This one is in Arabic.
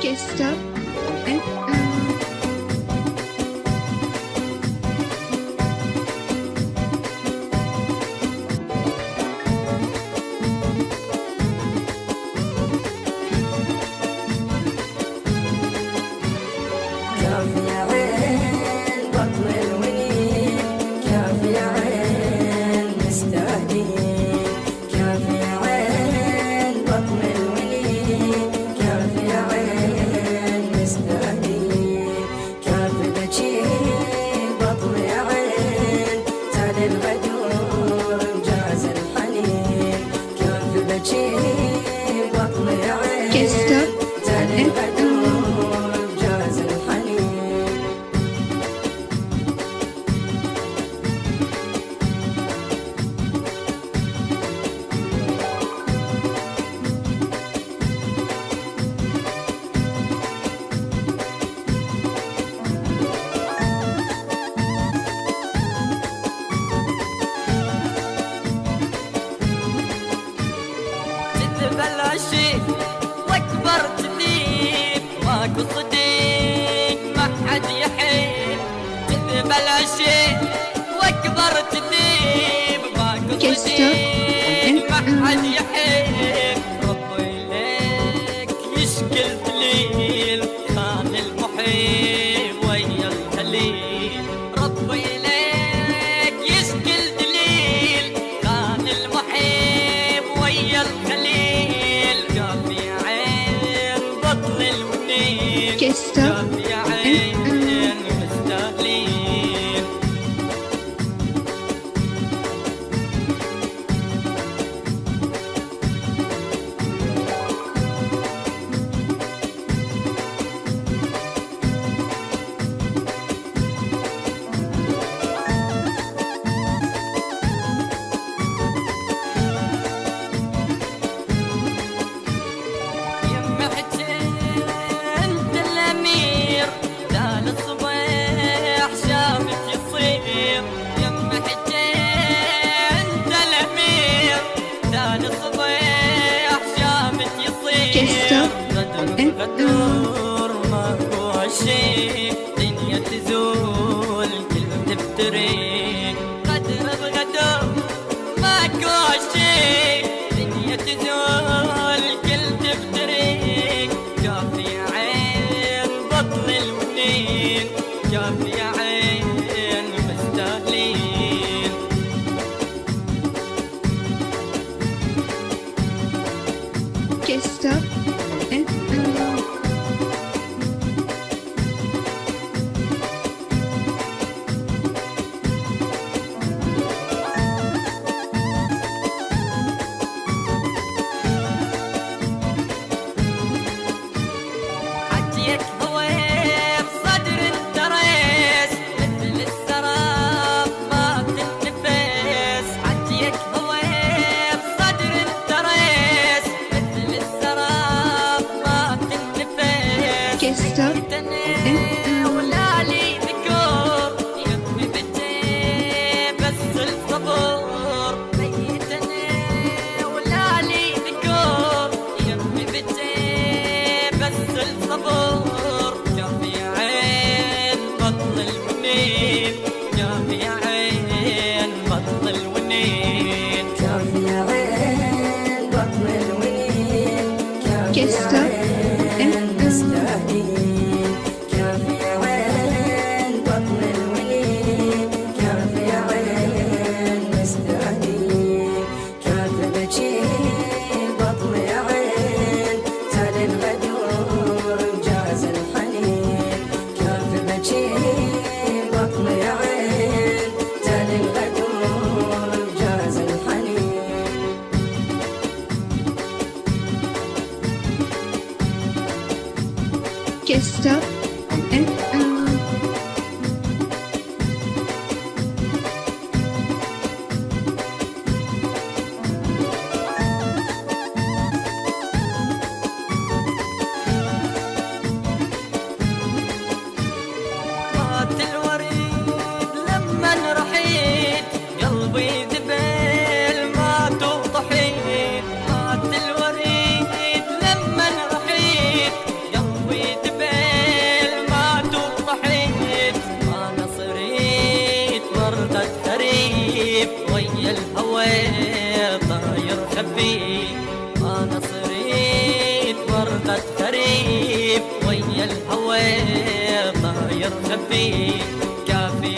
Just up and كافي يا عين بطل الونين، كافي يا عين مستهدين، كافي يا عين بطل الونين، كافي يا عين مستهدين، كافي بجي بطل يا عين تال الغدور مجاز الحنين، كافي بجي بطل يا عين just up تال and الغدور مجاز الحنين. تتبلشي واكبر تذيب ماكو صديق ما حد يحب، تتبلشي واكبر تذيب ماكو صديق ما حد يحب، ربي لك يشكل دليل خان المحيب ويا الهليل، ربي لك يشكل دليل خان المحيب ويا الخليل، كافي عين بطل الونين، just up كافي عين مستاهلين. يم حجين انت الامير ذال الصبيح شافك يصير، يم حجين انت الامير ذال الصبيح شافك just يصير، up غدر and غدور ماكو شي دنيا تزول كل تفتري، غدر بغدور ماكو شي دنيا تزول كل تفتري، كافي عين بطل الونين، كافي عين مستاهلين. just up and حجيك هويب صدر الدريس مثل السراب ما تنتفس، حجيك هويب صدر الدريس مثل السراب ما تنتفس، just up ميتني ولا لي ذكور يمي بجي بس الصبور، ميتني ولا لي ذكور يمي بجي بس الصبور، كافي عين بطل الونين، كافي عين بطل الونين. كافي يا عين بطل الونين، كافي يا just up عين and مستهدين، كافي يا عين بطل الونين، كافي يا عين مستهدين، كافي بجي بطل يا عين تال الغدور مجاز الحنين، كافي بجي بطل يا عين تال الغدور مجاز الحنين. just up and مات الوريد لمن رحيت قلبي ذبل مات وطحيت، مات الوريد لمن رحيت قلبي الهوى طاير خفيف. أنا صريت وردة خريف ويا الهوى طاير خفيف. كافي